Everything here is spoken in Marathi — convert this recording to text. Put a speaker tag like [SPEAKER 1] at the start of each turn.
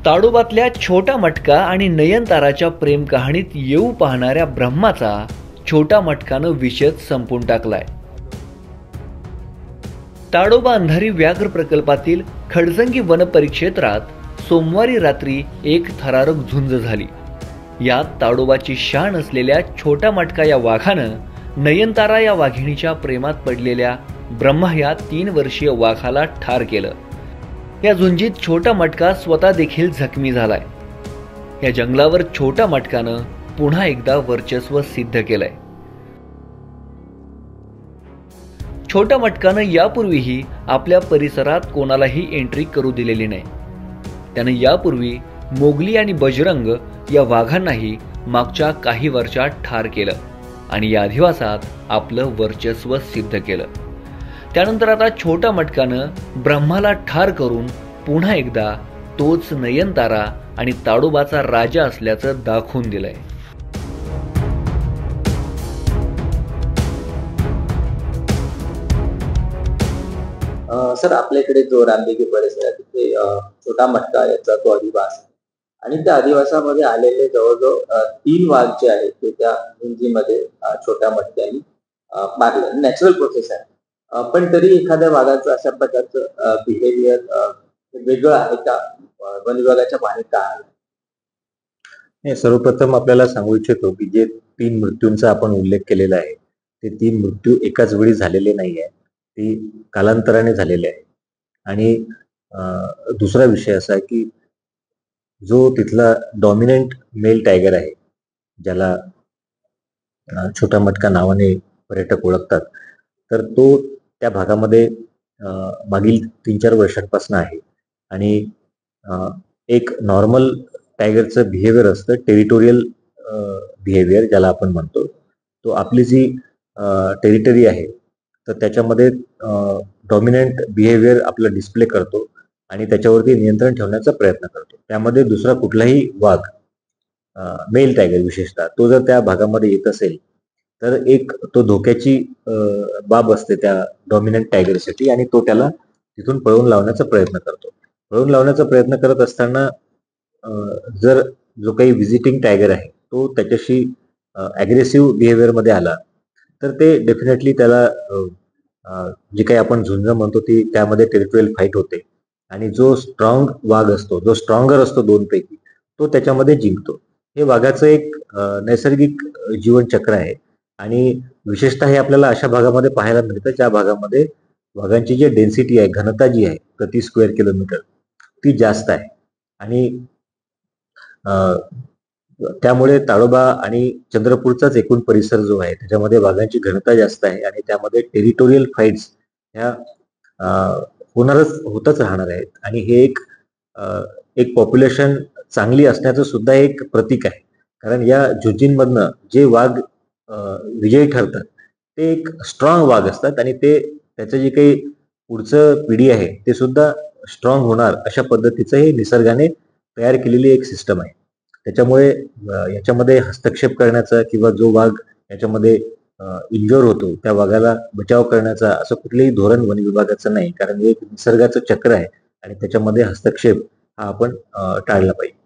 [SPEAKER 1] ताडोबातल्या छोटा मटका आणि नयनताराच्या प्रेम कहाणीत येऊ पाहणाऱ्या ब्रह्माचा छोटा मटकानं विषच संपून टाकलाय। ताडोबा अंधारी व्याघ्र प्रकल्पातील खडजंगी वन परिक्षेत्रात सोमवारी रात्री एक थरारक झुंज झाली। यात ताडोबाची शान असलेल्या छोटा मटका या वाघानं नयनतारा या वाघिणीच्या प्रेमात पडलेल्या ब्रह्मा या 3 वर्षीय वाघाला ठार केलं। या झुंजीत छोटा मटका स्वतः देखील जखमी झालाय। या जंगलावर छोटा मटकानं पुन्हा एकदा वर्चस्व सिद्ध केलंय। छोटा मटकानं यापूर्वीही आपल्या परिसरात कोणालाही एंट्री करू दिलेली नाही। त्यानं यापूर्वी मोगली आणि बजरंग या वाघांनाही मागच्या काही वर्षात ठार केलं आणि या अधिवासात आपलं वर्चस्व सिद्ध केलं। त्यानंतर आता छोटा मटकानं ब्रह्माला ठार करून पुन्हा एकदा तोच नयनतारा आणि ताडोबाचा राजा असल्याचं दाखवून दिलंय।
[SPEAKER 2] सर, आपल्याकडे जो रामटेके परिसर आहे तिथे छोटा मटका याचा तो अधिवास आहे आणि त्या अधिवासामध्ये आलेले जवळजवळ 3 वाघ जे आहेत ते त्या झुंजीमध्ये छोट्या मटक्याने मारले। नॅचरल प्रोसेस आहे, पण तरी एखाद्या वाघाचं अशा प्रकारचं बिहेवियर वेगळं आहे का? वन विभागाच्या बाहेर का आहे?
[SPEAKER 3] नाही, सर्वप्रथम आपल्याला सांगू इच्छितो की जे 3 मृत्यूंचा आपण उल्लेख केलेला आहे ते 3 मृत्यू एकाच वेळी झालेले नाही आहे, ती कालांतराने झालेले आहे। आणि दुसरा विषय असा आहे की जो तिथला डॉमिनंट मेल टायगर आहे, ज्याला छोटा मटका नावाने पर्यटक ओळखतात, तर तो त्या भागामध्ये मागील 3-4 वर्षांपासून आहे। आणि एक नॉर्मल टायगरचं बिहेवियर असतं, टेरिटोरियल बिहेवियर ज्याला आपण म्हणतो, तो आपली जी टेरिटरी आहे तर त्याच्यामध्ये डॉमिनंट बिहेवियर आपलं डिस्प्ले करतो आणि त्याच्यावरती नियंत्रण ठेवण्याचा प्रयत्न करतो। त्यामध्ये दुसरा कुठलाही वाघ, मेल टायगर विशेषतः, तो जर त्या भागामध्ये येत असेल तर एक तो धोक्याची बाब असते त्या डॉमिनंट टायगरसाठी आणि तो त्याला तिथून पळवून लावण्याचा प्रयत्न करतो। पळवून लावण्याचा प्रयत्न करत असताना जर जो काही व्हिजिटिंग टायगर आहे तो त्याच्याशी ॲग्रेसिव्ह बिहेवियरमध्ये आला तर ते डेफिनेटली त्याला जे काही आपण झुंज म्हणतो ती त्यामध्ये टेरिटोरियल फाईट होते आणि जो स्ट्रॉंग वाघ असतो, जो स्ट्रॉंगर असतो 2 पैकी, तो त्याच्यामध्ये जिंकतो। हे वाघाचं एक नैसर्गिक जीवनचक्र आहे आणि विशेषतः हे आपल्याला अशा भागामध्ये पाहायला मिळतं ज्या भागामध्ये वाघांची जी डेन्सिटी आहे, घनता जी आहे प्रति स्क्वेअर किलोमीटर, ती जास्त आहे। आणि त्यामुळे ताडोबा आणि चंद्रपूरचाच एकूण परिसर जो आहे त्याच्यामध्ये वाघांची घनता जास्त आहे आणि त्यामध्ये टेरिटोरियल फाईट्स ह्या होतच राहणार आहेत। आणि हे एक पॉप्युलेशन चांगली असण्याचं सुद्धा एक प्रतीक आहे, कारण या झुंजींमधनं जे वाघ विजयी ठरतात ते एक स्ट्रॉंग वाघ असतात आणि ते त्याचं जे काही पुढचं पिढी आहे ते सुद्धा स्ट्रॉंग होणार अशा पद्धतीचं हे निसर्गाने तयार केलेली एक सिस्टम आहे। त्याच्यामुळे याच्यामध्ये हस्तक्षेप करण्याचा किंवा जो वाघ याच्यामध्ये इंज्युअर होतो त्या वाघाला बचाव करण्याचा असं कुठलंही धोरण वन विभागाचं नाही, कारण हे एक निसर्गाचं चक्र आहे आणि त्याच्यामध्ये हस्तक्षेप हा आपण टाळला पाहिजे।